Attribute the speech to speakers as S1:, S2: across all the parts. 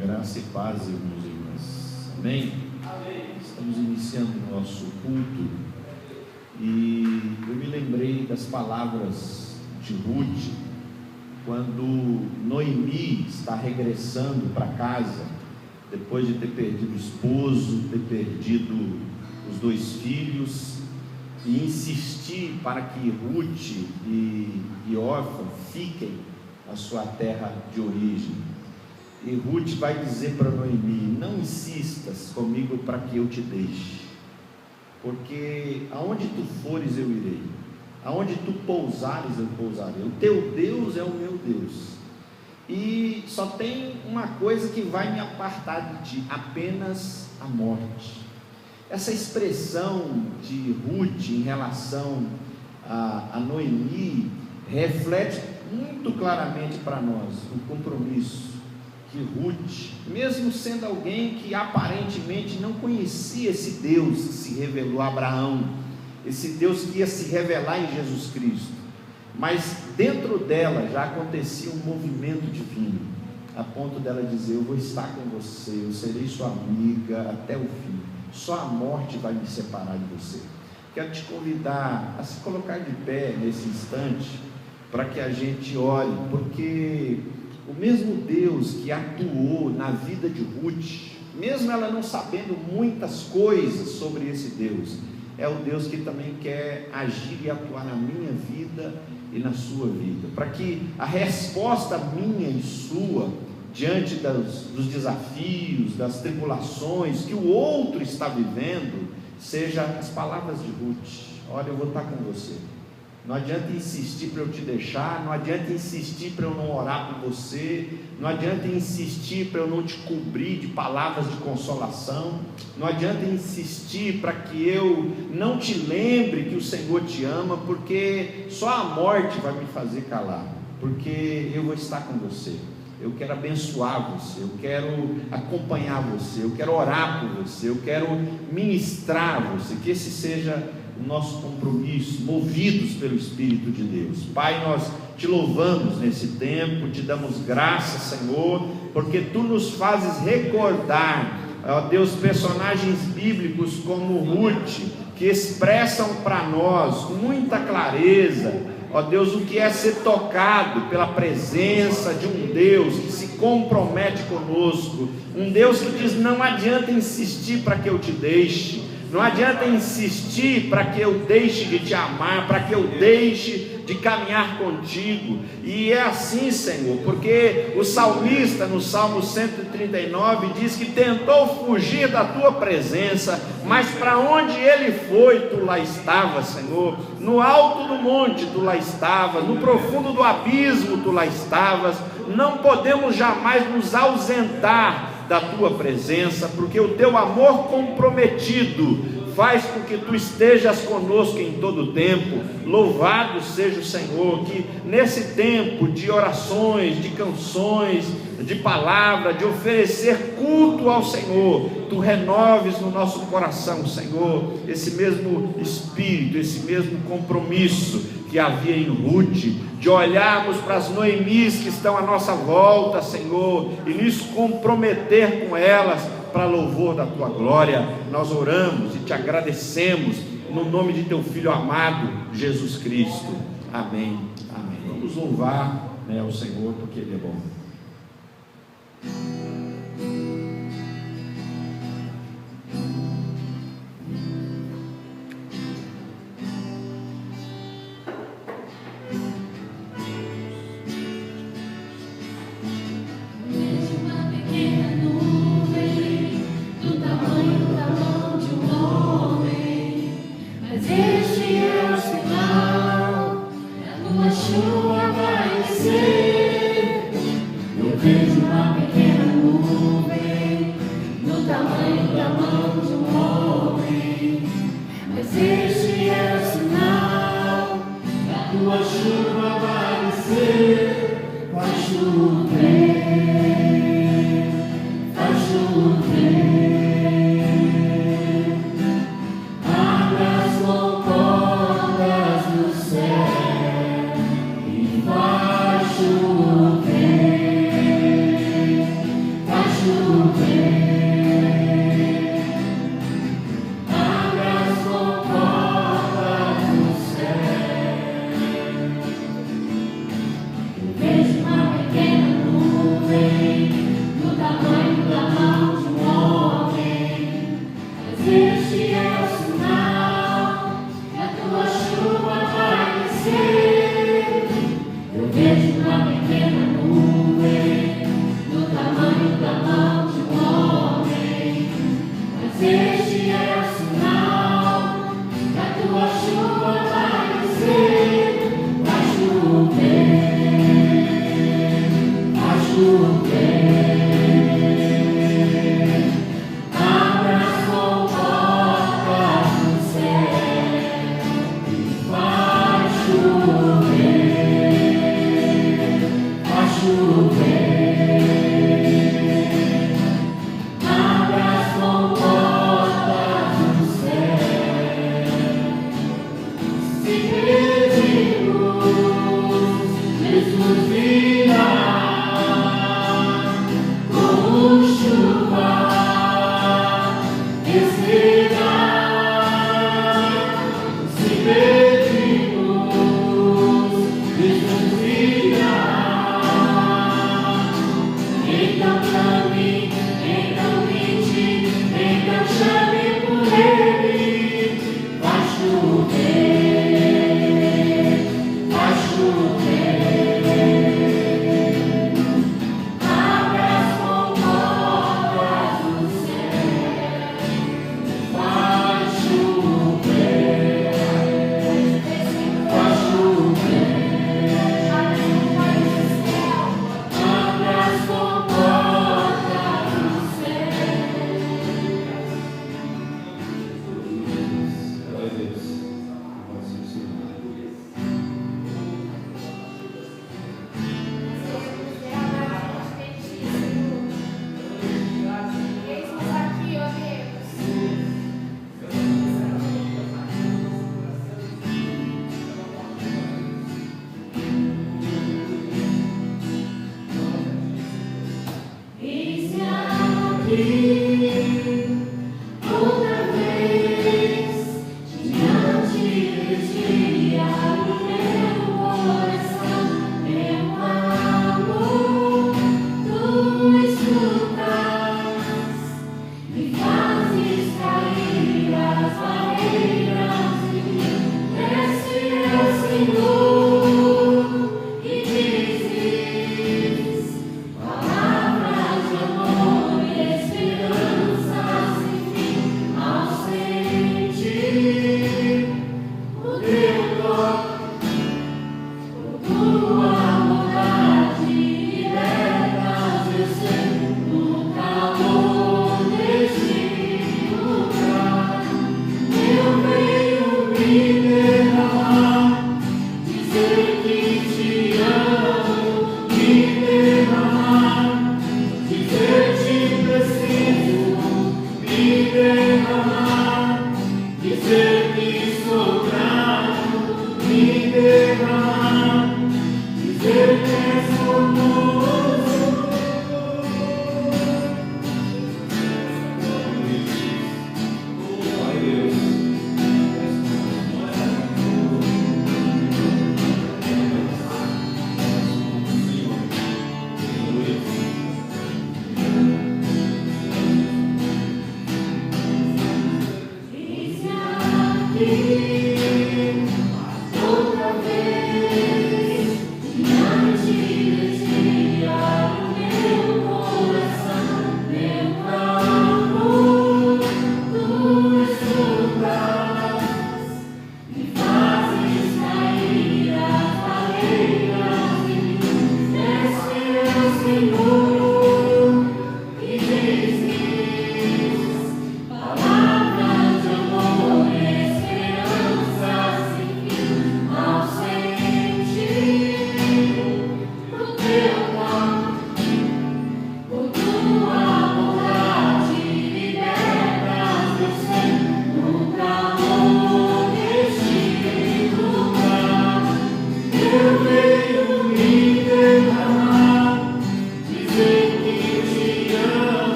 S1: Graça e paz, irmãos e irmãs. Amém? Amém. Estamos iniciando o nosso culto e eu me lembrei das palavras de Ruth, quando Noemi está regressando para casa, depois de ter perdido o esposo, ter perdido os 2 filhos, e insistir para que Ruth e Orfa fiquem na sua terra de origem. E Ruth vai dizer para Noemi: não insistas comigo para que eu te deixe, porque aonde tu fores eu irei, aonde tu pousares eu pousarei, o teu Deus é o meu Deus, e só tem uma coisa que vai me apartar de ti, apenas a morte. Essa expressão de Ruth em relação a Noemi reflete muito claramente para nós o compromisso que Ruth, mesmo sendo alguém que aparentemente não conhecia esse Deus que se revelou a Abraão, esse Deus que ia se revelar em Jesus Cristo, mas dentro dela já acontecia um movimento divino, a ponto dela dizer: eu vou estar com você, eu serei sua amiga até o fim, só a morte vai me separar de você. Quero te convidar a se colocar de pé nesse instante, para que a gente ore, porque o mesmo Deus que atuou na vida de Ruth, mesmo ela não sabendo muitas coisas sobre esse Deus, é o Deus que também quer agir e atuar na minha vida e na sua vida, para que a resposta minha e sua, diante dos desafios, das tribulações que o outro está vivendo, seja as palavras de Ruth: olha, eu vou estar com você. Não adianta insistir para eu te deixar, não adianta insistir para eu não orar por você, não adianta insistir para eu não te cobrir de palavras de consolação, não adianta insistir para que eu não te lembre que o Senhor te ama, porque só a morte vai me fazer calar, porque eu vou estar com você. Eu quero abençoar você, eu quero acompanhar você, eu quero orar por você, eu quero ministrar você. Que esse seja o nosso compromisso, movidos pelo Espírito de Deus. Pai, nós te louvamos nesse tempo, te damos graças, Senhor, porque tu nos fazes recordar, ó Deus, personagens bíblicos como Ruth, que expressam para nós com muita clareza, ó Deus, o que é ser tocado pela presença de um Deus que se compromete conosco, um Deus que diz: não adianta insistir para que eu te deixe, não adianta insistir para que eu deixe de te amar, para que eu deixe de caminhar contigo. E é assim, Senhor, porque o salmista no Salmo 139 diz que tentou fugir da tua presença, mas para onde ele foi, tu lá estavas, Senhor. No alto do monte tu lá estavas, no profundo do abismo tu lá estavas. Não podemos jamais nos ausentar da tua presença, porque o teu amor comprometido faz com que tu estejas conosco em todo o tempo. Louvado seja o Senhor, que nesse tempo de orações, de canções, de palavra, de oferecer culto ao Senhor, tu renoves no nosso coração, Senhor, esse mesmo espírito, esse mesmo compromisso que havia em Ruth, de olharmos para as Noemis que estão à nossa volta, Senhor, e nos comprometer com elas para louvor da tua glória. Nós oramos e te agradecemos no nome de teu Filho amado, Jesus Cristo. Amém. Amém. Vamos louvar, o Senhor, porque Ele é bom.
S2: Vai chover.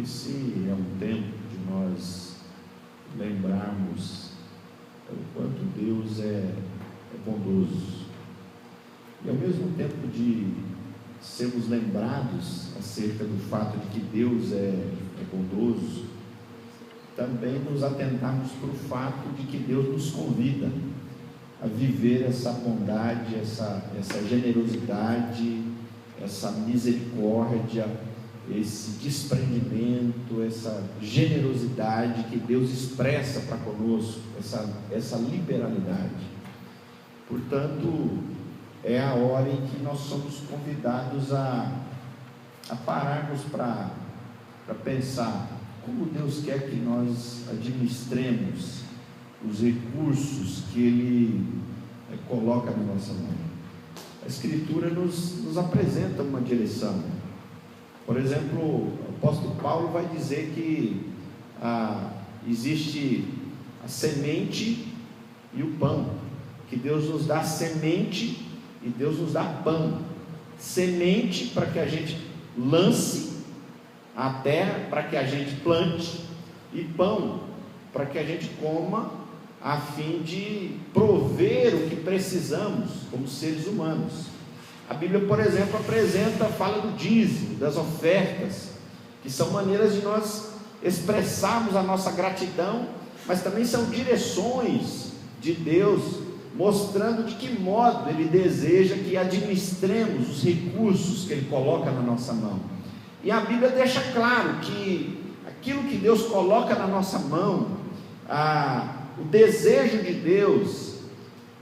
S1: Esse é um tempo de nós lembrarmos o quanto Deus é bondoso, e ao mesmo tempo de sermos lembrados acerca do fato de que Deus é bondoso, também nos atentarmos para o fato de que Deus nos convida a viver essa bondade, essa generosidade, essa misericórdia, esse desprendimento, essa generosidade que Deus expressa para conosco, essa liberalidade. Portanto, é a hora em que nós somos convidados a pararmos para pensar como Deus quer que nós administremos os recursos que Ele coloca na nossa mão. A Escritura nos apresenta uma direção. Por exemplo, o apóstolo Paulo vai dizer que existe a semente e o pão, que Deus nos dá semente e Deus nos dá pão. Semente para que a gente lance a terra, para que a gente plante, e pão para que a gente coma, a fim de prover o que precisamos como seres humanos. A Bíblia, por exemplo, fala do dízimo, das ofertas, que são maneiras de nós expressarmos a nossa gratidão, mas também são direções de Deus, mostrando de que modo Ele deseja que administremos os recursos que Ele coloca na nossa mão. E a Bíblia deixa claro que aquilo que Deus coloca na nossa mão, o desejo de Deus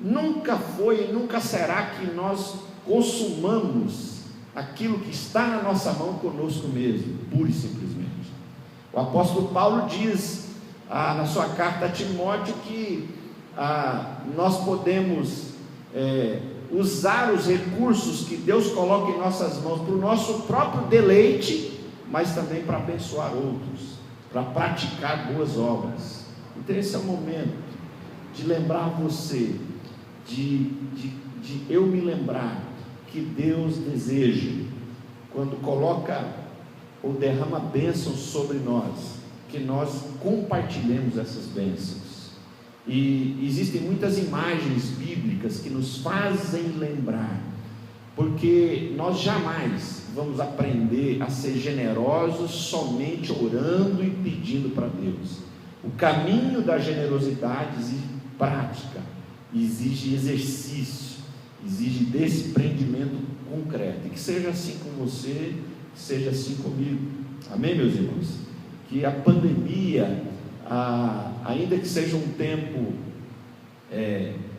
S1: nunca foi e nunca será que nós consumamos aquilo que está na nossa mão conosco mesmo, pura e simplesmente. O apóstolo Paulo diz na sua carta a Timóteo que nós podemos usar os recursos que Deus coloca em nossas mãos para o nosso próprio deleite, mas também para abençoar outros, para praticar boas obras. Então esse é o momento de lembrar você, de eu me lembrar que Deus deseja, quando coloca ou derrama bênçãos sobre nós, que nós compartilhemos essas bênçãos. E existem muitas imagens bíblicas que nos fazem lembrar, porque nós jamais vamos aprender a ser generosos somente orando e pedindo para Deus. O caminho da generosidade exige prática, exige exercício, exige desprendimento concreto, e que seja assim com você, que seja assim comigo, amém, meus irmãos? Que a pandemia, ainda que seja um tempo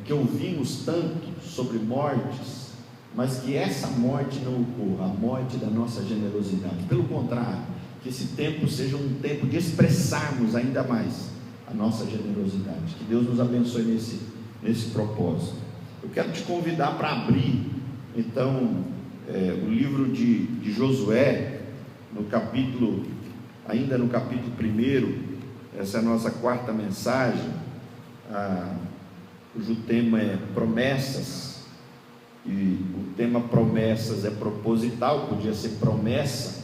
S1: que ouvimos tanto sobre mortes, mas que essa morte não ocorra, a morte da nossa generosidade, pelo contrário, que esse tempo seja um tempo de expressarmos ainda mais a nossa generosidade. Que Deus nos abençoe nesse propósito. Eu quero te convidar para abrir então o livro de Josué, ainda no capítulo 1. Essa é a nossa quarta mensagem, cujo tema é promessas, e o tema promessas é proposital, podia ser promessa,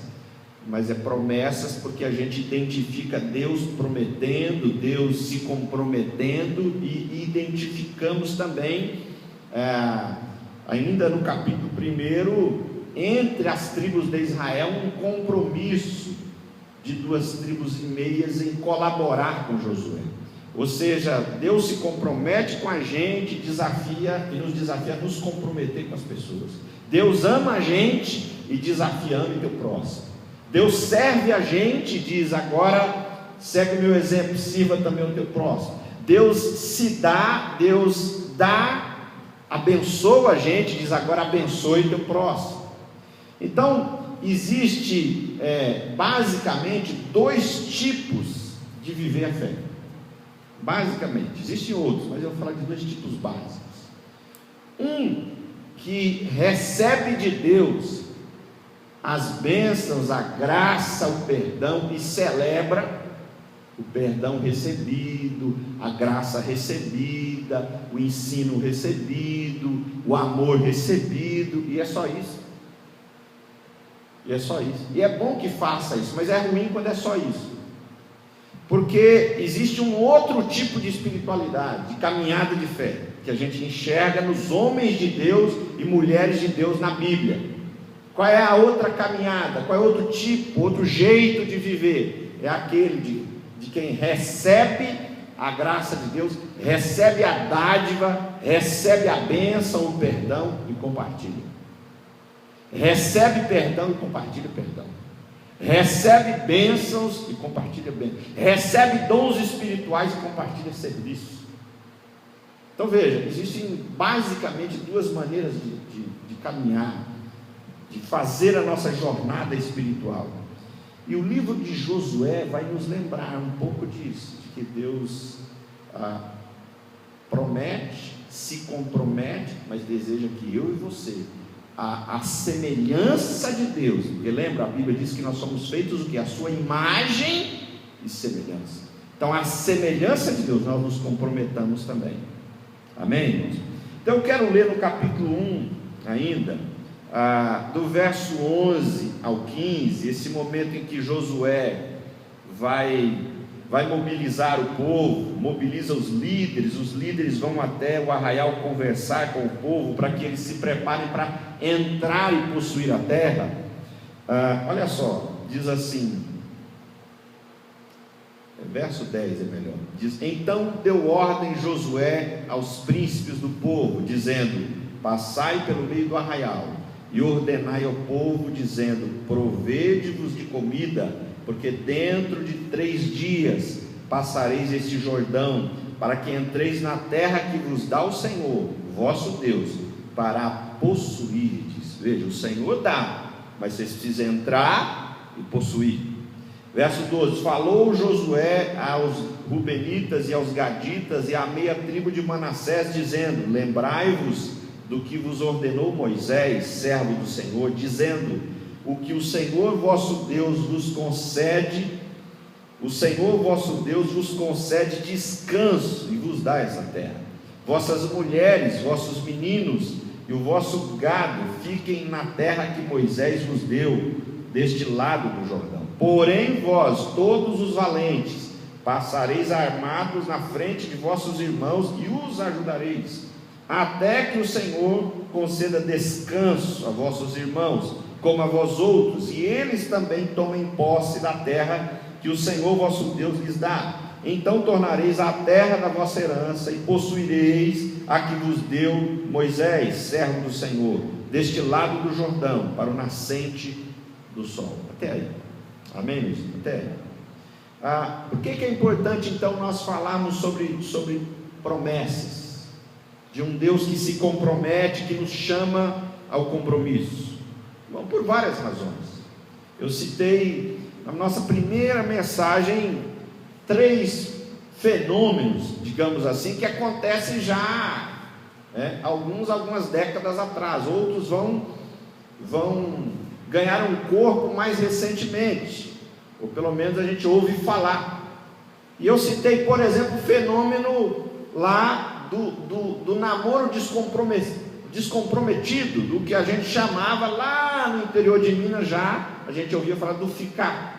S1: mas é promessas porque a gente identifica Deus prometendo, Deus se comprometendo, e identificamos também, ainda no capítulo 1, entre as tribos de Israel, um compromisso de 2,5 tribos em colaborar com Josué. Ou seja, Deus se compromete com a gente, desafia e nos desafia a nos comprometer com as pessoas. Deus ama a gente e desafia, ame teu próximo. Deus serve a gente e diz: agora segue o meu exemplo, sirva também o teu próximo. Deus dá, abençoa a gente, diz: agora abençoe o teu próximo. Então, existe basicamente 2 tipos de viver a fé. Basicamente, existem outros, mas eu vou falar de 2 tipos básicos. Um que recebe de Deus as bênçãos, a graça, o perdão, e celebra o perdão recebido, a graça recebida, o ensino recebido, o amor recebido, e é só isso. E é só isso. E é bom que faça isso, mas é ruim quando é só isso. Porque existe um outro tipo de espiritualidade, de caminhada de fé, que a gente enxerga nos homens de Deus e mulheres de Deus na Bíblia. Qual é a outra caminhada? Qual é outro tipo, outro jeito de viver? É aquele de quem recebe a graça de Deus, recebe a dádiva, recebe a bênção, o perdão e compartilha. Recebe perdão e compartilha perdão. Recebe bênçãos e compartilha bênçãos. Recebe dons espirituais e compartilha serviços. Então veja, existem basicamente duas maneiras de caminhar, de fazer a nossa jornada espiritual. E o livro de Josué vai nos lembrar um pouco disso, de que Deus promete, se compromete, mas deseja que eu e você, a semelhança de Deus, porque lembra, a Bíblia diz que nós somos feitos o que? A sua imagem e semelhança. Então a semelhança de Deus, nós nos comprometamos também. Amém, irmãos? Então eu quero ler no capítulo 1 ainda, do verso 11 ao 15, esse momento em que Josué vai mobilizar o povo, mobiliza os líderes vão até o arraial conversar com o povo, para que eles se preparem para entrar e possuir a terra. Olha só, diz assim, verso 10 é melhor, diz: então deu ordem Josué aos príncipes do povo, dizendo: passai pelo meio do arraial, e ordenai ao povo, dizendo: provede-vos de comida, porque dentro de 3 dias passareis este Jordão, para que entreis na terra que vos dá o Senhor, vosso Deus, para a possuirdes. Veja, o Senhor dá, mas vocês precisam entrar e possuir. Verso 12: falou Josué aos Rubenitas e aos Gaditas e à meia tribo de Manassés, dizendo: lembrai-vos do que vos ordenou Moisés, servo do Senhor, dizendo: o que o Senhor vosso Deus vos concede, o Senhor vosso Deus vos concede descanso e vos dá essa terra. Vossas mulheres, vossos meninos e o vosso gado fiquem na terra que Moisés vos deu, deste lado do Jordão. Porém vós, todos os valentes, passareis armados na frente de vossos irmãos e os ajudareis, até que o Senhor conceda descanso a vossos irmãos, como a vós outros, e eles também tomem posse da terra que o Senhor vosso Deus lhes dá. Então tornareis a terra da vossa herança, e possuireis a que vos deu Moisés, servo do Senhor, deste lado do Jordão, para o nascente do sol. Até aí, amém, meus? Até aí. Por que é importante então nós falarmos sobre promessas, de um Deus que se compromete, que nos chama ao compromisso? Bom, por várias razões. Eu citei na nossa primeira mensagem 3 fenômenos, digamos assim, que acontecem já, algumas décadas atrás. Outros vão ganhar um corpo mais recentemente, ou pelo menos a gente ouve falar. E eu citei, por exemplo, o fenômeno lá do namoro descomprometido, do que a gente chamava lá no interior de Minas, já a gente ouvia falar do ficar,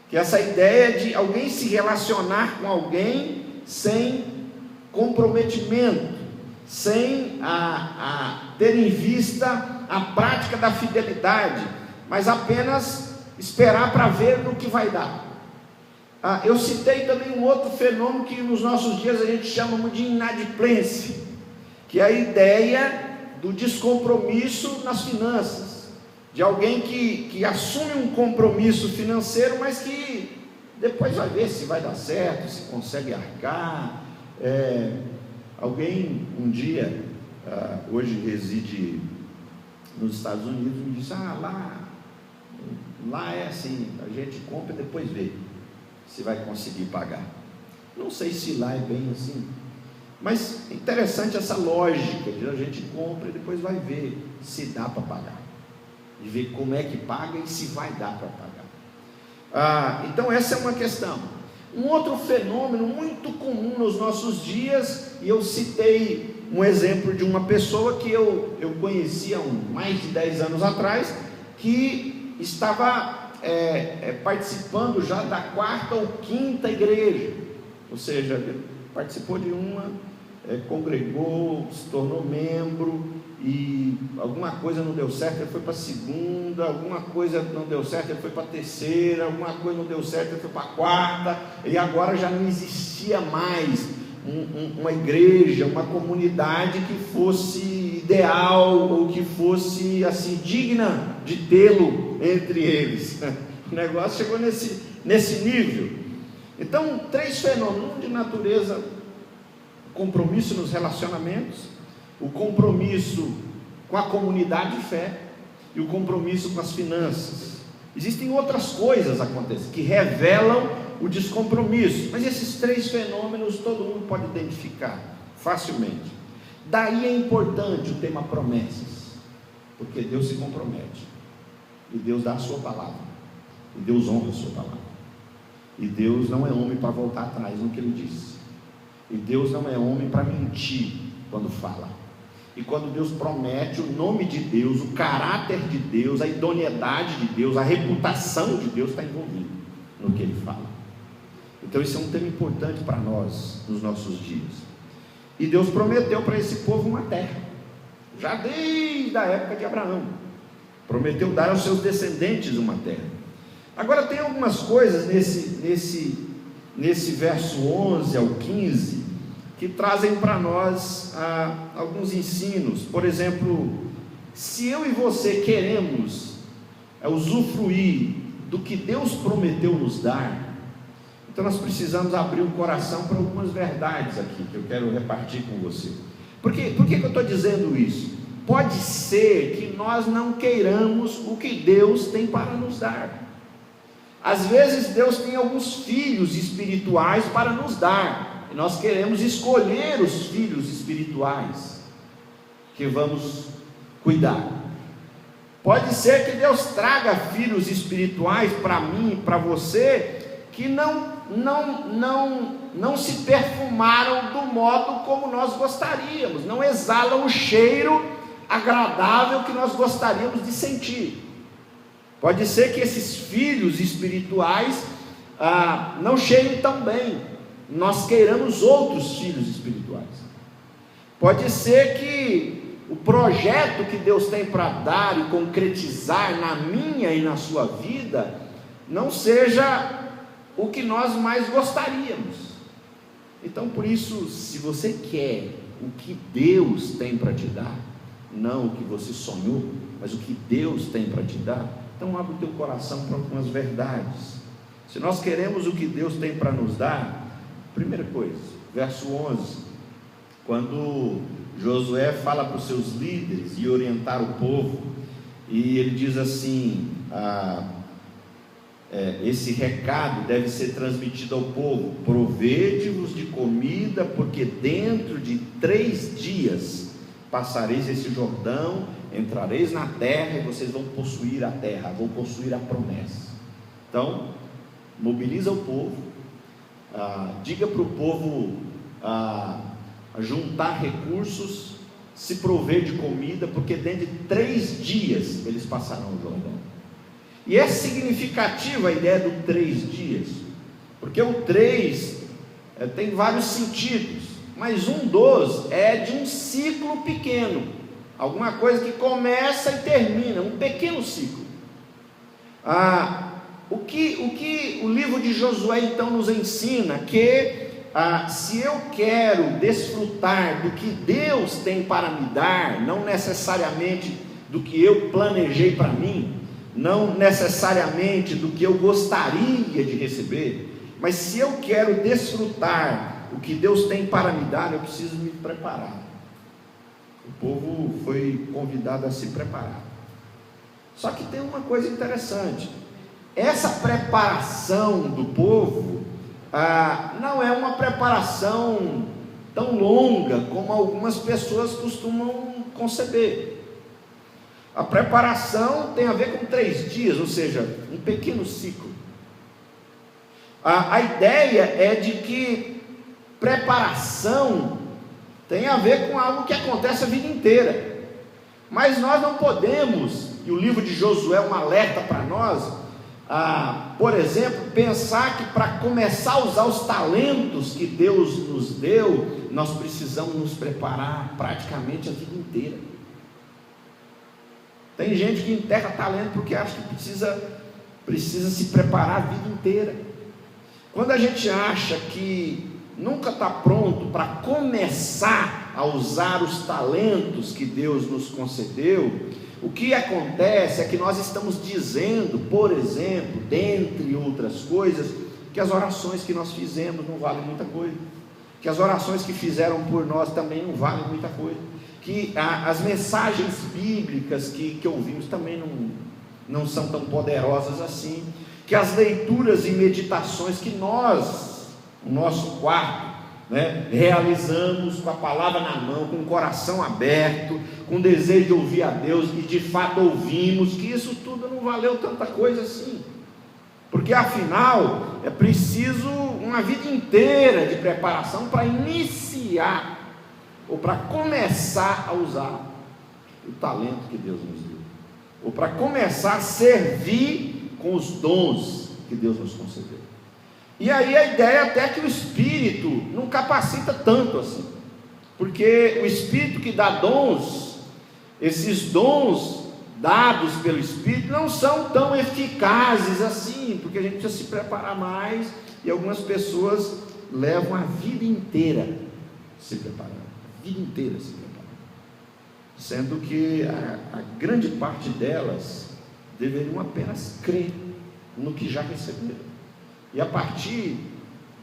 S1: que é essa ideia de alguém se relacionar com alguém sem comprometimento, sem ter em vista a prática da fidelidade, mas apenas esperar para ver no que vai dar. Eu citei também um outro fenômeno que nos nossos dias a gente chama de inadimplência, que é a ideia do descompromisso nas finanças, de alguém que assume um compromisso financeiro, mas que depois vai ver se vai dar certo, se consegue arcar. Alguém um dia, hoje reside nos Estados Unidos, me disse: lá é assim, a gente compra e depois vê se vai conseguir pagar. Não sei se lá é bem assim, mas é interessante essa lógica de a gente compra e depois vai ver se dá para pagar, e ver como é que paga e se vai dar para pagar. Então essa é uma questão. Um outro fenômeno muito comum nos nossos dias, e eu citei um exemplo de uma pessoa que eu conhecia há mais de 10 anos atrás, que estava participando já da 4ª ou 5ª igreja, ou seja, ele participou de uma, congregou, se tornou membro, e alguma coisa não deu certo, ele foi para a 2ª, alguma coisa não deu certo, ele foi para a 3ª, alguma coisa não deu certo, ele foi para a 4ª, e agora já não existia mais uma igreja, uma comunidade que fosse ideal, ou que fosse assim, digna de tê-lo entre eles. O negócio chegou nesse nível. Então, 3 fenômenos: de natureza, compromisso nos relacionamentos, o compromisso com a comunidade de fé e o compromisso com as finanças. Existem outras coisas acontecendo que revelam o descompromisso, mas esses 3 fenômenos todo mundo pode identificar facilmente. Daí é importante o tema promessas, porque Deus se compromete, e Deus dá a sua palavra, e Deus honra a sua palavra, e Deus não é homem para voltar atrás no que Ele disse, e Deus não é homem para mentir quando fala. E quando Deus promete, o nome de Deus, o caráter de Deus, a idoneidade de Deus, a reputação de Deus está envolvido no que Ele fala. Então isso é um tema importante para nós nos nossos dias. E Deus prometeu para esse povo uma terra, já desde a época de Abraão. Prometeu dar aos seus descendentes uma terra. Agora tem algumas coisas nesse verso 11 ao 15 que trazem para nós alguns ensinos. Por exemplo, se eu e você queremos usufruir do que Deus prometeu nos dar, então nós precisamos abrir o coração para algumas verdades aqui, que eu quero repartir com você. Por que eu estou dizendo isso? Pode ser que nós não queiramos o que Deus tem para nos dar. Às vezes Deus tem alguns filhos espirituais para nos dar, e nós queremos escolher os filhos espirituais que vamos cuidar. Pode ser que Deus traga filhos espirituais para mim e para você, que não se perfumaram do modo como nós gostaríamos, não exalam o cheiro agradável que nós gostaríamos de sentir. Pode ser que esses filhos espirituais não cheirem tão bem, nós queiramos outros filhos espirituais. Pode ser que o projeto que Deus tem para dar e concretizar na minha e na sua vida não seja o que nós mais gostaríamos. Então, por isso, se você quer o que Deus tem para te dar, não o que você sonhou, mas o que Deus tem para te dar, então abre o teu coração para algumas verdades. Se nós queremos o que Deus tem para nos dar, primeira coisa, verso 11, quando Josué fala para os seus líderes e orientar o povo, e ele diz assim, esse recado deve ser transmitido ao povo: provede-vos de comida, porque dentro de 3 dias passareis esse Jordão, entrareis na terra, e vocês vão possuir a terra, vão possuir a promessa. Então, mobiliza o povo, diga para o povo juntar recursos, se prover de comida, porque dentro de 3 dias eles passarão o Jordão. E é significativa a ideia do 3 dias, porque o 3 tem vários sentidos, mas um dos é de um ciclo pequeno, alguma coisa que começa e termina, um pequeno ciclo. O que o livro de Josué então nos ensina? Que se eu quero desfrutar do que Deus tem para me dar, não necessariamente do que eu planejei para mim, não necessariamente do que eu gostaria de receber, mas se eu quero desfrutar o que Deus tem para me dar, eu preciso me preparar. O povo foi convidado a se preparar. Só que tem uma coisa interessante: essa preparação do povo não é uma preparação tão longa como algumas pessoas costumam conceber. A preparação tem a ver com 3 dias, ou seja, um pequeno ciclo. A ideia é de que preparação tem a ver com algo que acontece a vida inteira, mas nós não podemos e o livro de Josué é um alerta para nós, por exemplo, pensar que para começar a usar os talentos que Deus nos deu, nós precisamos nos preparar praticamente a vida inteira. Tem gente que enterra talento porque acha que precisa se preparar a vida inteira. Quando a gente acha que nunca está pronto para começar a usar os talentos que Deus nos concedeu, o que acontece é que nós estamos dizendo, por exemplo, dentre outras coisas, que as orações que nós fizemos não valem muita coisa, que as orações que fizeram por nós também não valem muita coisa, que as mensagens bíblicas que ouvimos também não são tão poderosas assim, que as leituras e meditações que nós, no nosso quarto, realizamos com a palavra na mão, com o coração aberto, com desejo de ouvir a Deus, e de fato ouvimos, que isso tudo não valeu tanta coisa assim, porque afinal é preciso uma vida inteira de preparação para iniciar, ou para começar a usar o talento que Deus nos deu, ou para começar a servir com os dons que Deus nos concedeu. E aí a ideia é até que o Espírito não capacita tanto assim, porque o Espírito que dá dons, esses dons dados pelo Espírito não são tão eficazes assim, porque a gente precisa se preparar mais, e algumas pessoas levam a vida inteira se preparando, a vida inteira se preparando, sendo que a grande parte delas deveriam apenas crer no que já receberam, e a partir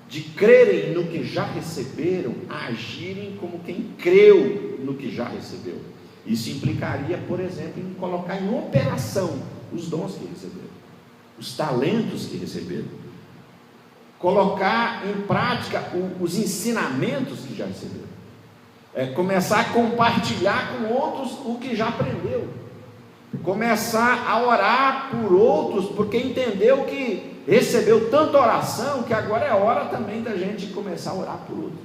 S1: de crerem no que já receberam, agirem como quem creu no que já recebeu. Isso implicaria, por exemplo, em colocar em operação os dons que receberam, os talentos que receberam, colocar em prática os ensinamentos que já receberam, começar a compartilhar com outros o que já aprendeu, começar a orar por outros, porque entendeu que recebeu tanta oração, que agora é hora também da gente começar a orar por outros.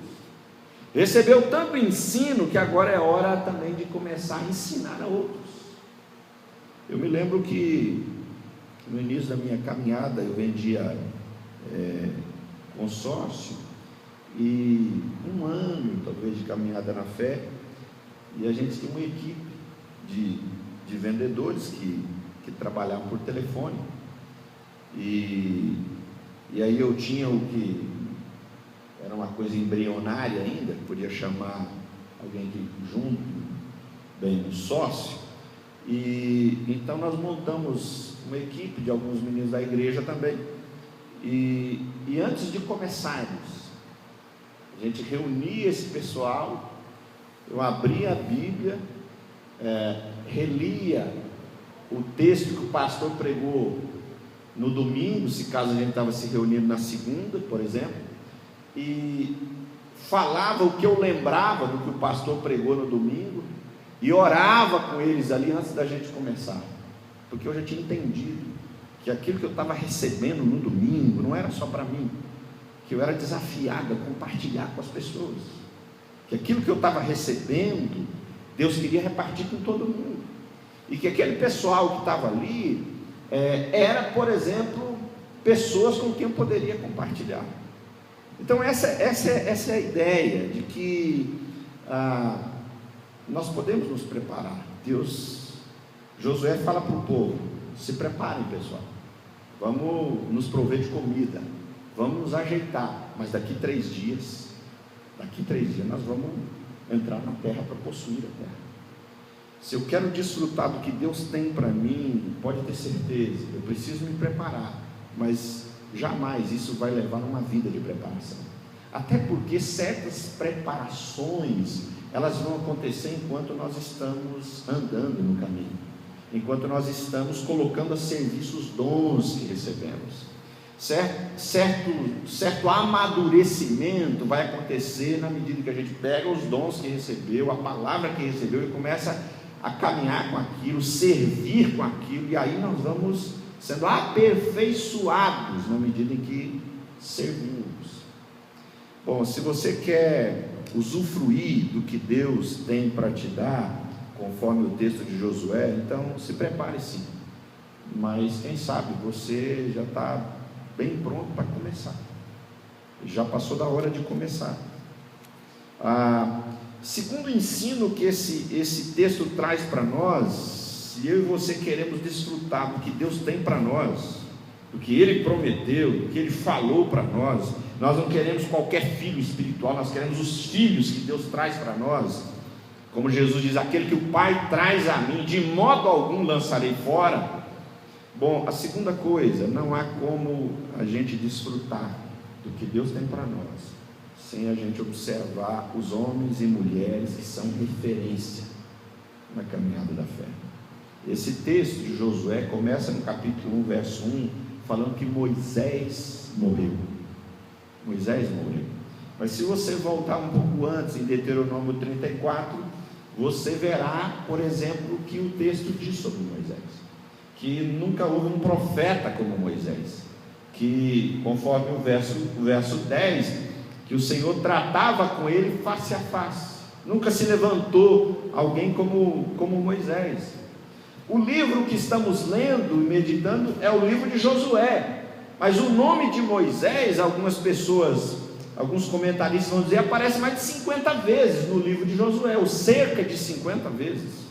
S1: Recebeu tanto ensino, que agora é hora também de começar a ensinar a outros. Eu me lembro que no início da minha caminhada eu vendia consórcio, e 1 ano talvez de caminhada na fé, e a gente tinha uma equipe de vendedores que trabalhavam por telefone, e aí eu tinha o que era uma coisa embrionária ainda, podia chamar alguém que junto, bem, um sócio, e então nós montamos uma equipe de alguns meninos da igreja também, e antes de começarmos, a gente reunia esse pessoal, eu abria a Bíblia, relia o texto que o pastor pregou no domingo, se caso a gente estava se reunindo na segunda, por exemplo, e falava o que eu lembrava do que o pastor pregou no domingo, e orava com eles ali antes da gente começar, porque eu já tinha entendido que aquilo que eu estava recebendo no domingo não era só para mim, que eu era desafiado a compartilhar com as pessoas, que aquilo que eu estava recebendo, Deus queria repartir com todo mundo, e que aquele pessoal que estava ali era, por exemplo, pessoas com quem eu poderia compartilhar. Então essa é a ideia de que nós podemos nos preparar. Josué fala para o povo: se preparem, pessoal, vamos nos prover de comida, vamos nos ajeitar, mas daqui 3 dias nós vamos entrar na terra para possuir a terra. Se eu quero desfrutar do que Deus tem para mim, pode ter certeza, eu preciso me preparar, mas jamais isso vai levar a uma vida de preparação, até porque certas preparações, elas vão acontecer enquanto nós estamos andando no caminho, enquanto nós estamos colocando a serviço os dons que recebemos. Certo amadurecimento vai acontecer na medida que a gente pega os dons que recebeu, a palavra que recebeu, e começa a caminhar com aquilo, servir com aquilo, e aí nós vamos sendo aperfeiçoados na medida em que servimos. Bom, se você quer usufruir do que Deus tem para te dar, conforme o texto de Josué, então se prepare sim. Mas quem sabe você já está bem pronto para começar. Já passou da hora de começar. Segundo ensino que esse texto traz para nós, se eu e você queremos desfrutar do que Deus tem para nós, do que Ele prometeu, do que Ele falou para nós, nós não queremos qualquer filho espiritual, nós queremos os filhos que Deus traz para nós. Como Jesus diz, aquele que o Pai traz a mim, de modo algum lançarei fora. Bom, a segunda coisa, não há como a gente desfrutar do que Deus tem para nós sem a gente observar os homens e mulheres que são referência na caminhada da fé. Esse texto de Josué começa no capítulo 1, verso 1, falando que Moisés morreu. Moisés morreu. Mas se você voltar um pouco antes, em Deuteronômio 34, você verá, por exemplo, que o texto diz sobre Moisés, que nunca houve um profeta como Moisés, que conforme o verso 10, que o Senhor tratava com ele face a face, nunca se levantou alguém como Moisés. O livro que estamos lendo e meditando é o livro de Josué, mas o nome de Moisés, algumas pessoas, alguns comentaristas vão dizer, aparece mais de 50 vezes no livro de Josué, ou cerca de 50 vezes.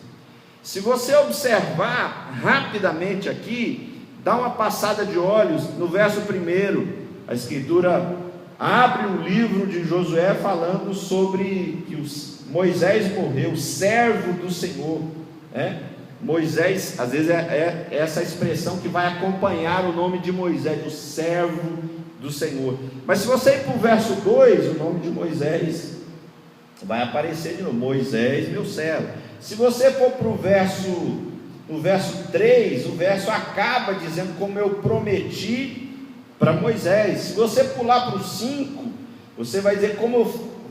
S1: Se você observar rapidamente aqui, dá uma passada de olhos no verso 1, a escritura abre o livro de Josué falando sobre que Moisés morreu, servo do Senhor, Moisés, às vezes é essa expressão que vai acompanhar o nome de Moisés, o servo do Senhor. Mas se você ir para o verso 2, o nome de Moisés vai aparecer de novo, Moisés, meu servo. Se você for para o verso 3, o verso acaba dizendo como eu prometi para Moisés. Se você pular para o 5, você vai dizer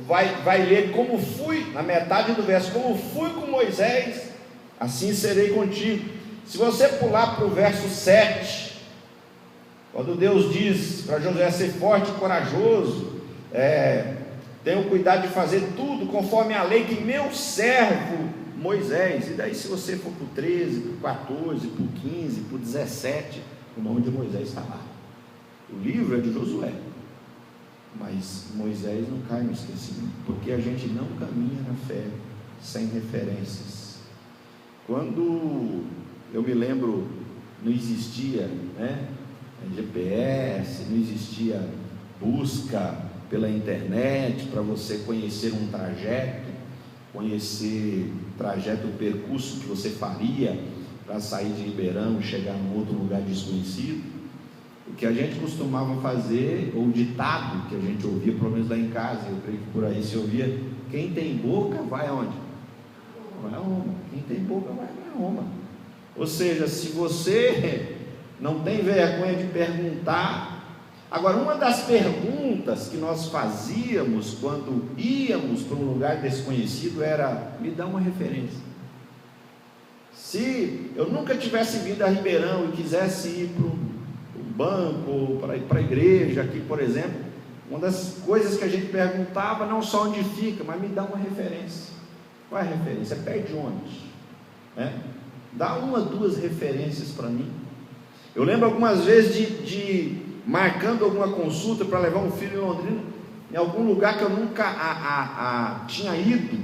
S1: vai ler como fui, na metade do verso, como fui com Moisés, assim serei contigo. Se você pular para o verso 7, quando Deus diz para Josué ser forte e corajoso, tenha cuidado de fazer tudo conforme a lei que meu servo Moisés. E daí se você for para o 13, para o 14, para o 15, para o 17, o nome de Moisés está lá. O livro é de Josué, mas Moisés não cai no esquecimento, porque a gente não caminha na fé sem referências. Quando eu me lembro, não existia GPS, não existia busca pela internet para você conhecer um trajeto, o percurso que você faria para sair de Ribeirão e chegar num outro lugar desconhecido. O que a gente costumava fazer, ou o ditado que a gente ouvia, pelo menos lá em casa, eu creio que por aí se ouvia, quem tem boca vai aonde? Vai a Roma. Quem tem boca vai a Roma. Ou seja, se você não tem vergonha de perguntar. Agora, uma das perguntas que nós fazíamos quando íamos para um lugar desconhecido era, me dá uma referência. Se eu nunca tivesse vindo a Ribeirão e quisesse ir para o banco, para ir para a igreja aqui, por exemplo, uma das coisas que a gente perguntava, não só onde fica, mas me dá uma referência. Qual é a referência? É perto de onde? Dá uma, duas referências para mim. Eu lembro algumas vezes de marcando alguma consulta para levar um filho em Londrina, em algum lugar que eu nunca tinha ido.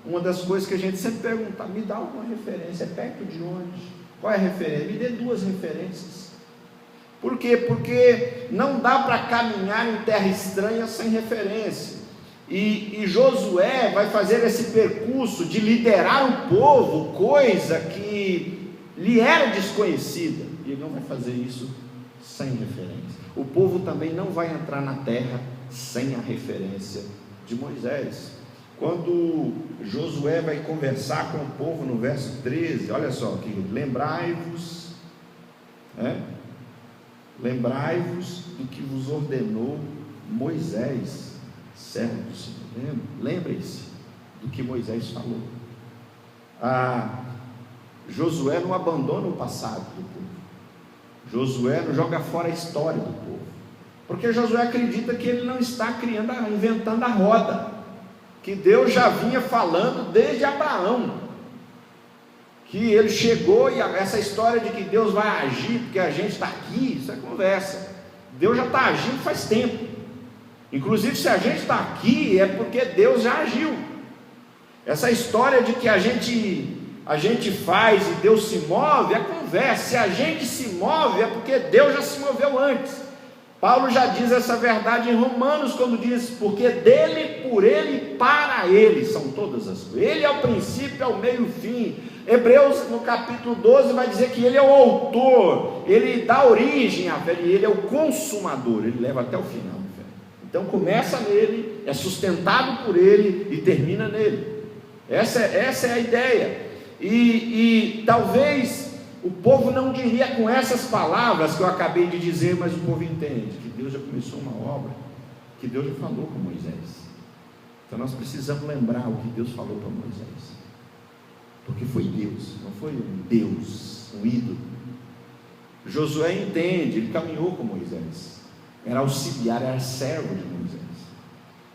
S1: Uma das coisas que a gente sempre pergunta, me dá alguma referência, é perto de onde? Qual é a referência? Me dê duas referências. Por quê? Porque não dá para caminhar em terra estranha sem referência. E Josué vai fazer esse percurso de liderar o povo, coisa que lhe era desconhecida, e ele não vai fazer isso sem referência. O povo também não vai entrar na terra sem a referência de Moisés. Quando Josué vai conversar com o povo no verso 13, olha só, que lembrai-vos do que vos ordenou Moisés, servo do Senhor. Lembrem-se do que Moisés falou. Josué não abandona o passado do povo. Josué não joga fora a história do povo, porque Josué acredita que ele não está inventando a roda, que Deus já vinha falando desde Abraão. que ele chegou, e essa história de que Deus vai agir porque a gente está aqui, isso é conversa. Deus já está agindo faz tempo. Inclusive, se a gente está aqui, é porque Deus já agiu. Essa história de que a gente faz e Deus se move é conversa. Se a gente se move, é porque Deus já se moveu antes. Paulo já diz essa verdade em Romanos, quando diz: porque dele, por ele e para ele são todas as coisas. Ele é o princípio, é o meio e o fim. Hebreus, no capítulo 12, vai dizer que ele é o autor, ele dá origem à fé, e ele é o consumador, ele leva até o final. Então começa nele, é sustentado por ele e termina nele. Essa é a ideia. E talvez o povo não diria com essas palavras que eu acabei de dizer, mas o povo entende que Deus já começou uma obra, que Deus já falou com Moisés. Então nós precisamos lembrar o que Deus falou para Moisés, porque foi Deus, não foi um Deus, um ídolo. Josué entende, ele caminhou com Moisés, era auxiliar, era servo de Moisés.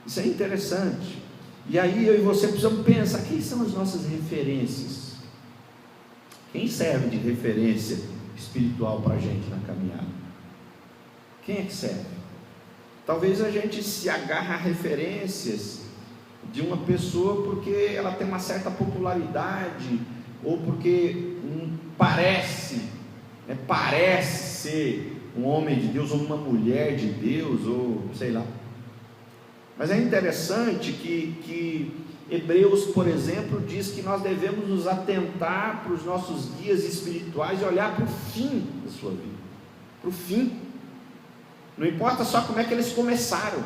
S1: Isso é interessante. E aí eu e você precisamos pensar: quem são as nossas referências? Quem serve de referência espiritual para a gente na caminhada? Quem é que serve? Talvez a gente se agarre a referências de uma pessoa porque ela tem uma certa popularidade, ou porque parece ser um homem de Deus, ou uma mulher de Deus, ou sei lá. Mas é interessante que Hebreus, por exemplo, diz que nós devemos nos atentar para os nossos guias espirituais e olhar para o fim da sua vida, para o fim. Não importa só como é que eles começaram,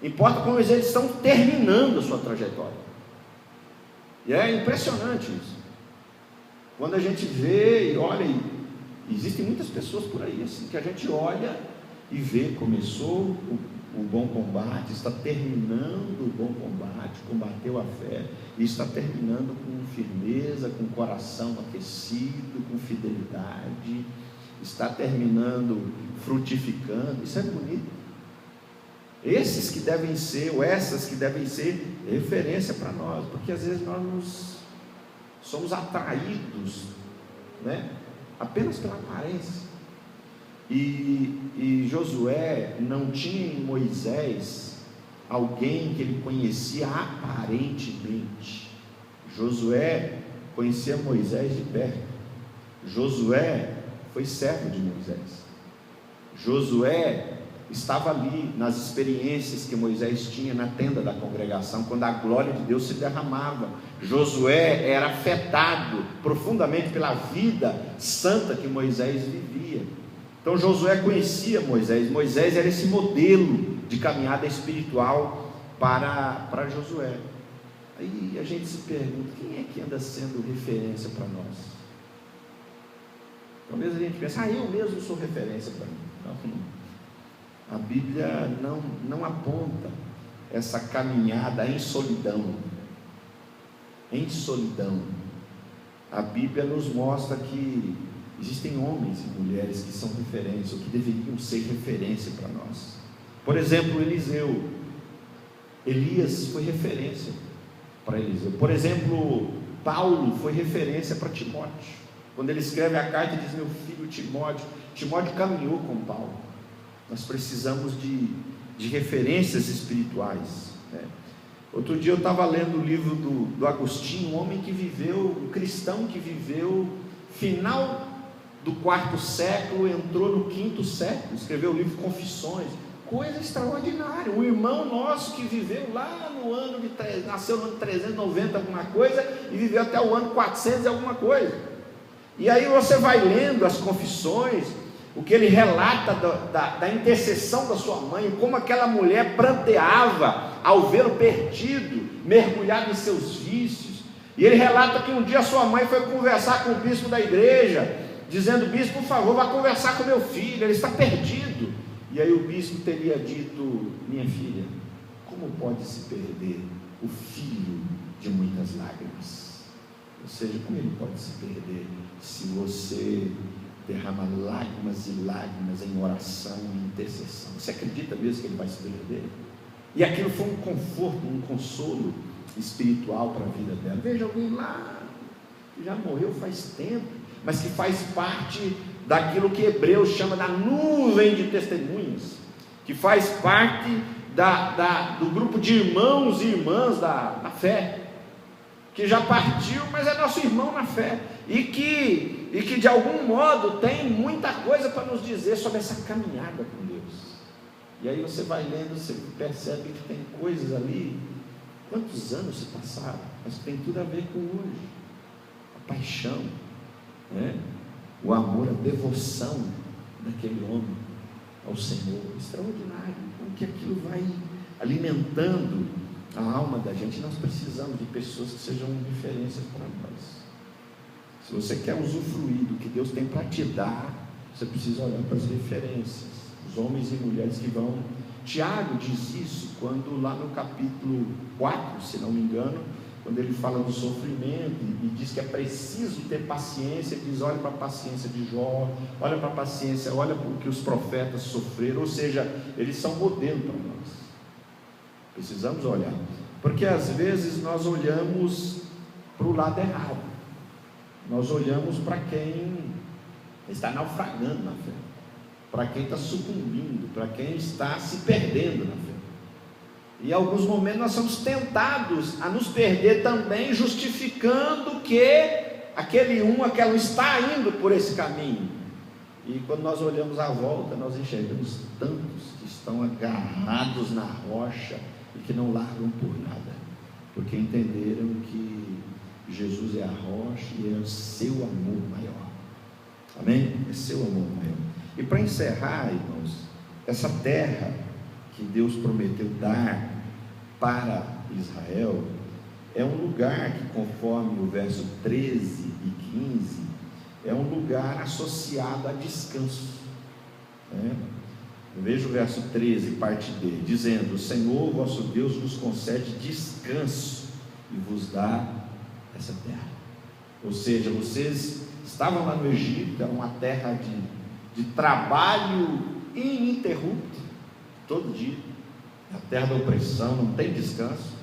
S1: importa como eles estão terminando a sua trajetória. E é impressionante isso. Quando a gente vê e olha, existem muitas pessoas por aí assim, que a gente olha e vê: começou o bom combate, está terminando o bom combate, combateu a fé, e está terminando com firmeza, com coração aquecido, com fidelidade, está terminando frutificando. Isso é bonito. Esses que devem ser, ou essas que devem ser referência para nós, porque às vezes nós somos atraídos, apenas pela aparência. E Josué não tinha em Moisés alguém que ele conhecia aparentemente. Josué conhecia Moisés de perto. Josué foi servo de Moisés. Josué estava ali nas experiências que Moisés tinha na tenda da congregação, quando a glória de Deus se derramava. Josué era afetado profundamente pela vida santa que Moisés vivia. Então Josué conhecia Moisés. Moisés era esse modelo de caminhada espiritual para Josué. Aí a gente se pergunta: quem é que anda sendo referência para nós? Talvez a gente pense: eu mesmo sou referência para mim. Não. A Bíblia não aponta essa caminhada em solidão. Em solidão. A Bíblia nos mostra que existem homens e mulheres que são referência, ou que deveriam ser referência para nós. Por exemplo, Eliseu. Elias foi referência para Eliseu. Por exemplo, Paulo foi referência para Timóteo. Quando ele escreve a carta, ele diz: meu filho Timóteo. Timóteo caminhou com Paulo. Nós precisamos de referências espirituais. Outro dia eu estava lendo o livro do Agostinho, um homem que viveu, um cristão que viveu final do 4º século, entrou no 5º século, escreveu o livro Confissões. Coisa extraordinária. Um irmão nosso que viveu lá no ano nasceu no ano 390 alguma coisa, e viveu até o ano 400 alguma coisa. E aí você vai lendo as confissões, o que ele relata da intercessão da sua mãe, como aquela mulher pranteava ao vê-lo perdido, mergulhado em seus vícios. E ele relata que um dia sua mãe foi conversar com o bispo da igreja, dizendo: bispo, por favor, vá conversar com meu filho, ele está perdido. E aí o bispo teria dito: minha filha, como pode se perder o filho de muitas lágrimas? Ou seja, como ele pode se perder se você derrama lágrimas e lágrimas em oração e intercessão? Você acredita mesmo que ele vai se perder? E aquilo foi um conforto, um consolo espiritual para a vida dela. Veja alguém lá que já morreu faz tempo, mas que faz parte daquilo que Hebreus chama da nuvem de testemunhas, que faz parte do grupo de irmãos e irmãs da fé, que já partiu, mas é nosso irmão na fé, e que de algum modo tem muita coisa para nos dizer sobre essa caminhada com Deus. E aí você vai lendo, você percebe que tem coisas ali, quantos anos se passaram, mas tem tudo a ver com hoje, a paixão, né? O amor, a devoção daquele homem ao Senhor, extraordinário, como que aquilo vai alimentando a alma da gente. Nós precisamos de pessoas que sejam referências para nós. Se você quer usufruir do que Deus tem para te dar, você precisa olhar para as referências, os homens e mulheres que vão. Tiago diz isso quando lá no capítulo 4, se não me engano, quando ele fala do sofrimento e diz que é preciso ter paciência, ele diz: olha para a paciência de Jó, olha para a paciência, olha para o que os profetas sofreram, ou seja, eles são modelo para nós. Precisamos olhar, porque às vezes nós olhamos para o lado errado, nós olhamos para quem está naufragando na fé, para quem está sucumbindo, para quem está se perdendo na fé. E em alguns momentos nós somos tentados a nos perder também, justificando que aquele está indo por esse caminho. E quando nós olhamos à volta, nós enxergamos tantos que estão agarrados na rocha e que não largam por nada, porque entenderam que Jesus é a rocha e é o seu amor maior. Amém? É seu amor maior. E para encerrar, irmãos, essa terra que Deus prometeu dar para Israel é um lugar que, conforme o verso 13 e 15, é um lugar associado a descanso, né? Veja o verso 13, parte D, dizendo: o Senhor vosso Deus vos concede descanso e vos dá essa terra. Ou seja, vocês estavam lá no Egito, era uma terra de trabalho ininterrupto, todo dia, a terra da opressão, não tem descanso,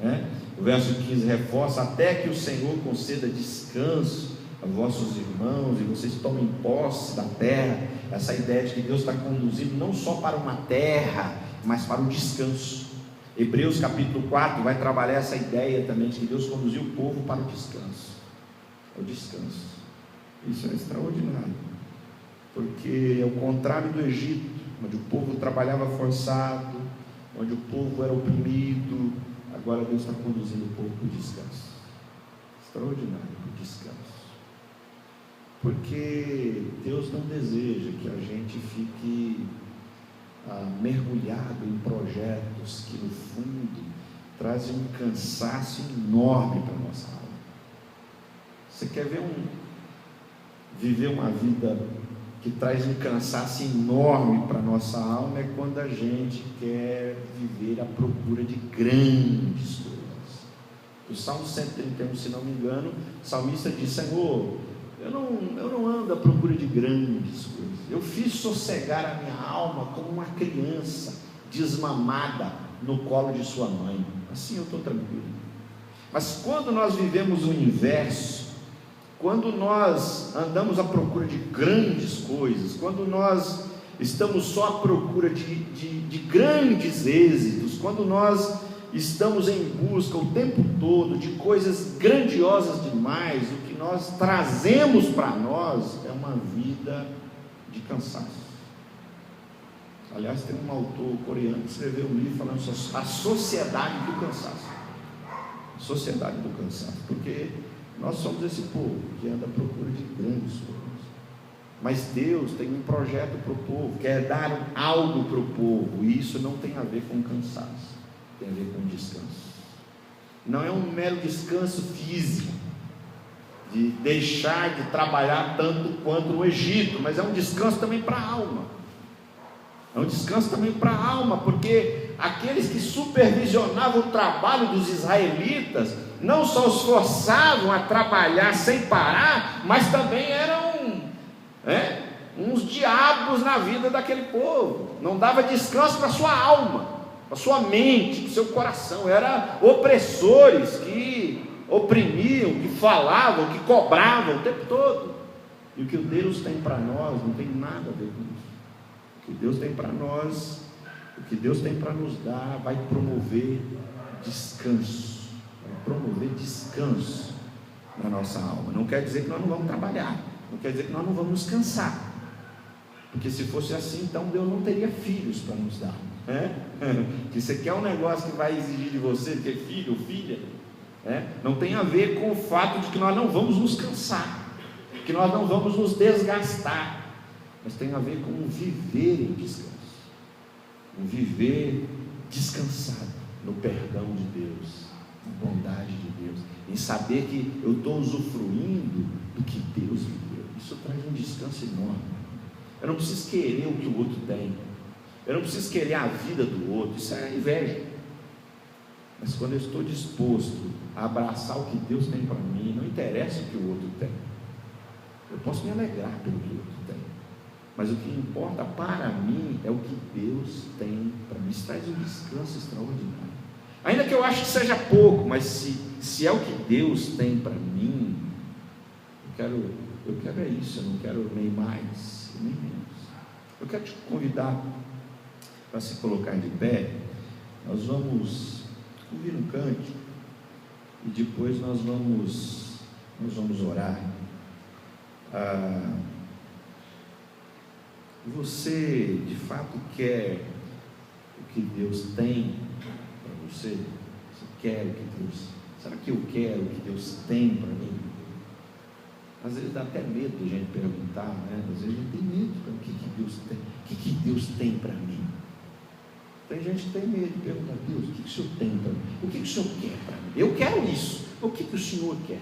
S1: né? O verso 15 reforça: até que o Senhor conceda descanso a vossos irmãos e vocês tomem posse da terra. Essa ideia de que Deus está conduzindo não só para uma terra, mas para um descanso. Hebreus capítulo 4 vai trabalhar essa ideia também de que Deus conduziu o povo para o descanso. O descanso, isso é extraordinário, porque é o contrário do Egito, onde o povo trabalhava forçado, onde o povo era oprimido. Agora Deus está conduzindo o povo para o descanso. Extraordinário, para o descanso. Porque Deus não deseja que a gente fique mergulhado em projetos que no fundo trazem um cansaço enorme para a nossa alma. Você quer viver uma vida que traz um cansaço enorme para a nossa alma? É quando a gente quer viver à procura de grandes coisas. O Salmo 131, se não me engano, o salmista diz: Senhor, eu não ando à procura de grandes coisas. Eu fiz sossegar a minha alma como uma criança desmamada no colo de sua mãe. Assim eu estou tranquilo. Mas quando nós vivemos o inverso, quando nós andamos à procura de grandes coisas, quando nós estamos só à procura de grandes êxitos, quando nós estamos em busca o tempo todo de coisas grandiosas demais, o que nós trazemos para nós é uma vida de cansaço. Aliás, tem um autor coreano que escreveu um livro falando sobre a sociedade do cansaço. Sociedade do cansaço, porque nós somos esse povo que anda à procura de grandes coisas. Mas Deus tem um projeto para o povo, quer dar algo para o povo, e isso não tem a ver com cansaço, tem a ver com descanso. Não é um mero descanso físico, de deixar de trabalhar tanto quanto no Egito, mas é um descanso também para a alma. É um descanso também para a alma, porque aqueles que supervisionavam o trabalho dos israelitas não só os forçavam a trabalhar sem parar, mas também eram uns diabos na vida daquele povo. Não dava descanso para a sua alma, para a sua mente, para o seu coração. Eram opressores que oprimiam, que falavam, que cobravam o tempo todo. E o que Deus tem para nós não tem nada a ver com isso. O que Deus tem para nós, o que Deus tem para nos dar, vai promover descanso. Vai promover descanso na nossa alma. Não quer dizer que nós não vamos trabalhar, não quer dizer que nós não vamos nos cansar, porque se fosse assim, então Deus não teria filhos para nos dar, né? Que você quer um negócio que vai exigir de você ter filho ou filha, né? Não tem a ver com o fato de que nós não vamos nos cansar, que nós não vamos nos desgastar, mas tem a ver com um viver em descanso, um viver descansado no perdão de Deus, na bondade de Deus, em saber que eu estou usufruindo do que Deus me deu. Isso traz um descanso enorme. Eu não preciso querer o que o outro tem, eu não preciso querer a vida do outro, isso é inveja. Mas quando eu estou disposto a abraçar o que Deus tem para mim, não interessa o que o outro tem, eu posso me alegrar pelo que o outro tem, mas o que importa para mim é o que Deus tem para mim. Isso traz um descanso extraordinário, ainda que eu ache que seja pouco, mas se é o que Deus tem para mim, eu quero é isso, eu não quero nem mais nem menos. Eu quero te convidar para se colocar de pé. Nós vamos ouvir um cântico e depois nós vamos orar. Você de fato quer o que Deus tem para você? Você quer o que Deus? Será que eu quero o que Deus tem para mim? Às vezes dá até medo de a gente perguntar, né? Às vezes a gente tem medo, o que Deus tem? O que Deus tem para mim? Tem gente que tem medo de perguntar: Deus, o que o Senhor tem para mim? O que o Senhor quer para mim? Eu quero isso, o que o Senhor quer?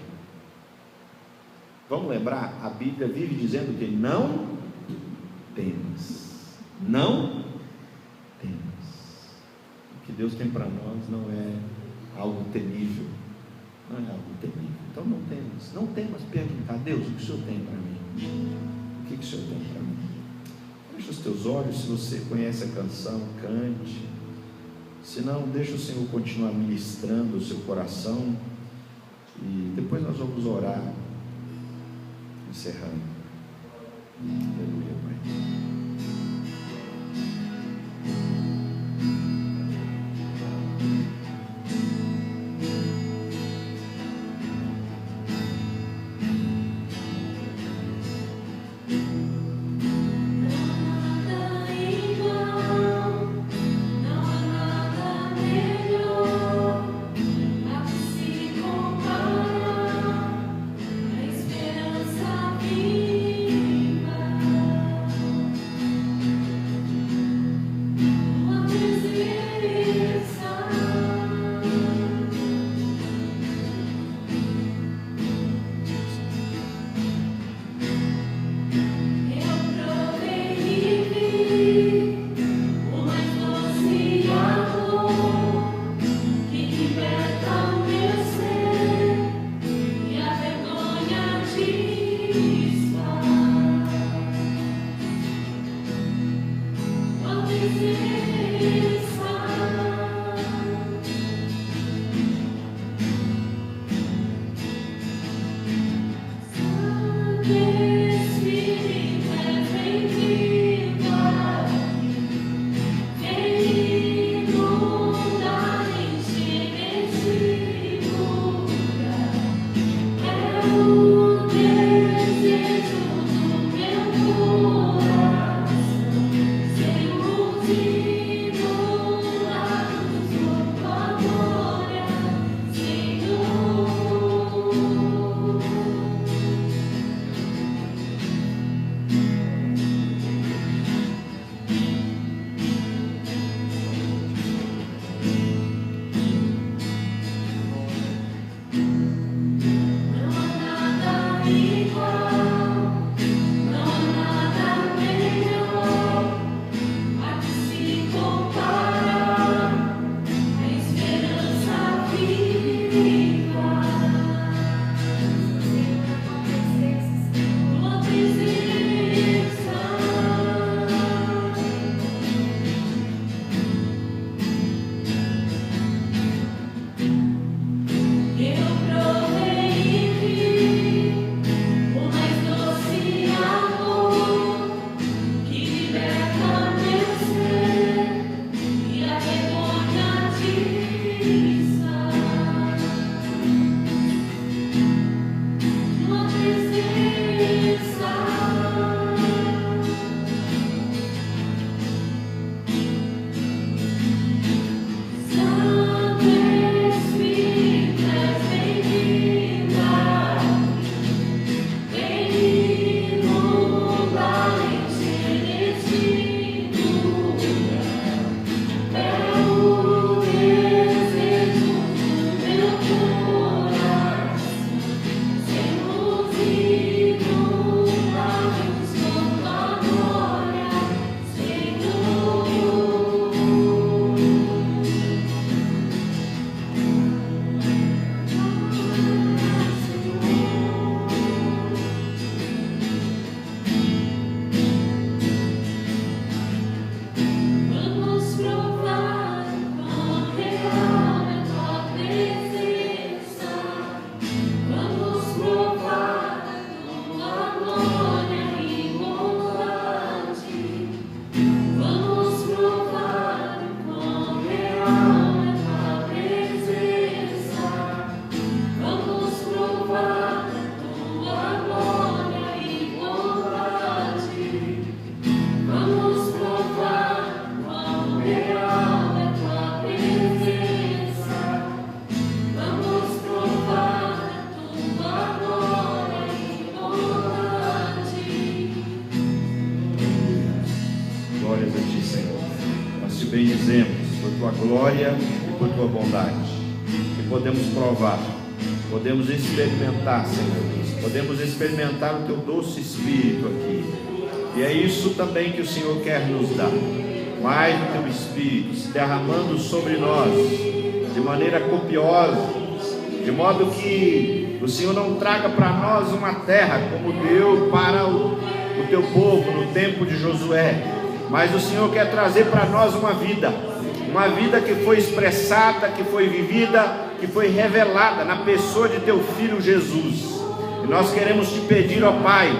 S1: Vamos lembrar, a Bíblia vive dizendo que não temas, não temas. O que Deus tem para nós não é algo temível, não é algo temível. Então não temas perguntar: Deus, o que o Senhor tem para mim? O que o Senhor tem para mim? Feche os teus olhos, se você conhece a canção, cante. Se não, deixa o Senhor continuar ministrando o seu coração, e depois nós vamos orar, encerrando. Aleluia, Pai.
S2: Senhor,
S1: bendizemos por tua glória e por tua bondade, que podemos provar, podemos experimentar, Senhor, podemos experimentar o teu doce Espírito aqui, e é isso também que o Senhor quer nos dar, mais do teu Espírito se derramando sobre nós de maneira copiosa, de modo que o Senhor não traga para nós uma terra como deu para o teu povo no tempo de Josué, mas o Senhor quer trazer para nós uma vida que foi expressada, que foi vivida, que foi revelada na pessoa de teu Filho Jesus. E nós queremos te pedir, ó Pai,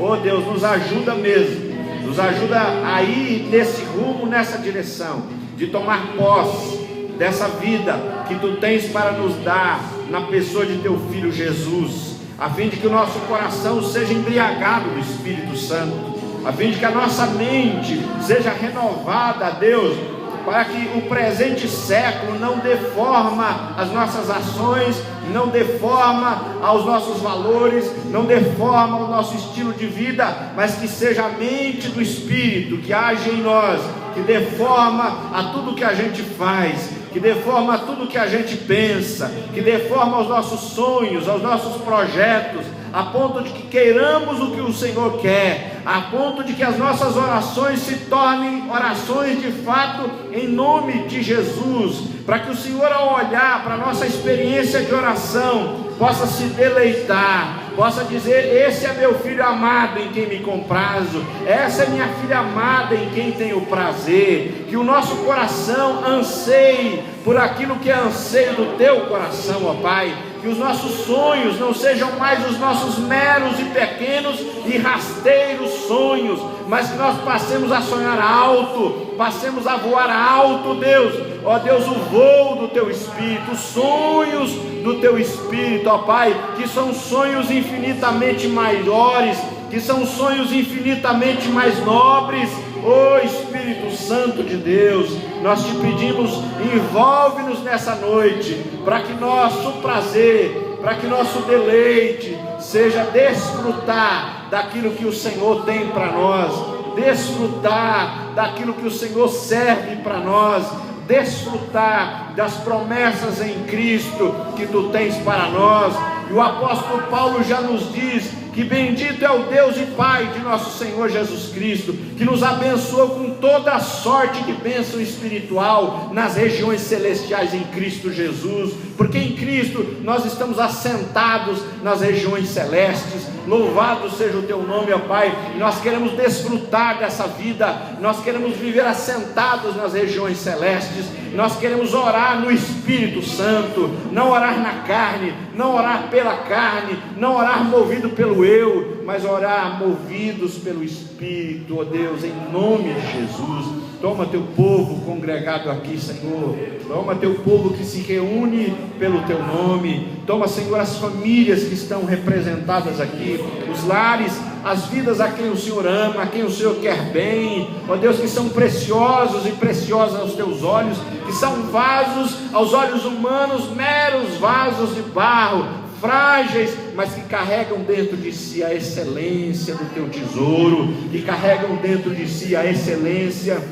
S1: ó Deus, nos ajuda mesmo, nos ajuda a ir nesse rumo, nessa direção, de tomar posse dessa vida que tu tens para nos dar na pessoa de teu Filho Jesus, a fim de que o nosso coração seja embriagado do Espírito Santo, a fim de que a nossa mente seja renovada, Deus, para que o presente século não dê forma às nossas ações, não dê forma aos nossos valores, não dê forma ao nosso estilo de vida, mas que seja a mente do Espírito que age em nós, que dê forma a tudo que a gente faz, que dê forma a tudo que a gente pensa, que dê forma aos nossos sonhos, aos nossos projetos, a ponto de que queiramos o que o Senhor quer, a ponto de que as nossas orações se tornem orações de fato em nome de Jesus, para que o Senhor, ao olhar para a nossa experiência de oração, possa se deleitar, possa dizer: esse é meu filho amado em quem me comprazo, essa é minha filha amada em quem tenho prazer. Que o nosso coração anseie por aquilo que é anseio do teu coração, ó Pai. Que os nossos sonhos não sejam mais os nossos meros e pequenos e rasteiros sonhos, mas que nós passemos a sonhar alto, passemos a voar alto, Deus, ó Deus, o voo do teu Espírito, os sonhos do teu Espírito, ó Pai, que são sonhos infinitamente maiores, que são sonhos infinitamente mais nobres. Ó Espírito Santo de Deus, nós te pedimos, envolve-nos nessa noite, para que nosso prazer, para que nosso deleite seja desfrutar daquilo que o Senhor tem para nós, desfrutar daquilo que o Senhor serve para nós, desfrutar das promessas em Cristo que tu tens para nós. E o apóstolo Paulo já nos diz que bendito é o Deus e Pai de nosso Senhor Jesus Cristo, que nos abençoou com toda a sorte de bênção espiritual nas regiões celestiais em Cristo Jesus, porque em Cristo nós estamos assentados nas regiões celestes. Louvado seja o teu nome, ó Pai. Nós queremos desfrutar dessa vida, nós queremos viver assentados nas regiões celestes, nós queremos orar no Espírito Santo, não orar na carne, não orar pela carne, não orar movido pelo eu, mas orar movidos pelo Espírito, ó Deus, em nome de Jesus. Toma teu povo congregado aqui, Senhor. Toma teu povo que se reúne pelo teu nome. Toma, Senhor, as famílias que estão representadas aqui, os lares, as vidas a quem o Senhor ama, a quem o Senhor quer bem, ó Deus, que são preciosos e preciosas aos teus olhos, que são vasos aos olhos humanos, meros vasos de barro, frágeis, mas que carregam dentro de si a excelência do teu tesouro, que carregam dentro de si a excelência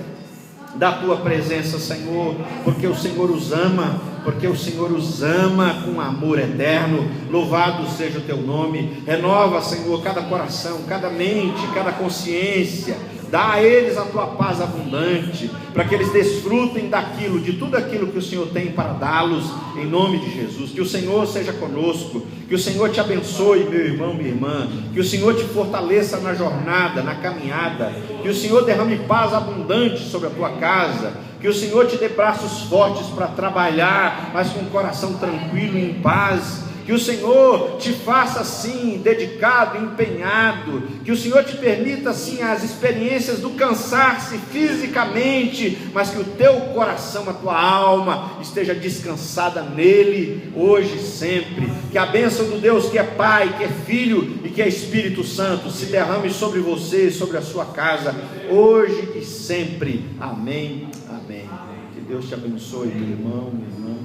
S1: da tua presença, Senhor, porque o Senhor os ama, porque o Senhor os ama com amor eterno. Louvado seja o teu nome. Renova, Senhor, cada coração, cada mente, cada consciência. Dá a eles a tua paz abundante, para que eles desfrutem daquilo, de tudo aquilo que o Senhor tem para dá-los, em nome de Jesus. Que o Senhor seja conosco, que o Senhor te abençoe, meu irmão, minha irmã, que o Senhor te fortaleça na jornada, na caminhada, que o Senhor derrame paz abundante sobre a tua casa, que o Senhor te dê braços fortes para trabalhar, mas com o coração tranquilo e em paz. Que o Senhor te faça assim, dedicado, empenhado, que o Senhor te permita assim as experiências do cansaço fisicamente, mas que o teu coração, a tua alma esteja descansada nele, hoje e sempre. Que a bênção do Deus que é Pai, que é Filho e que é Espírito Santo se derrame sobre você, sobre a sua casa, hoje e sempre. Amém, amém. Que Deus te abençoe, meu irmão, minha irmã.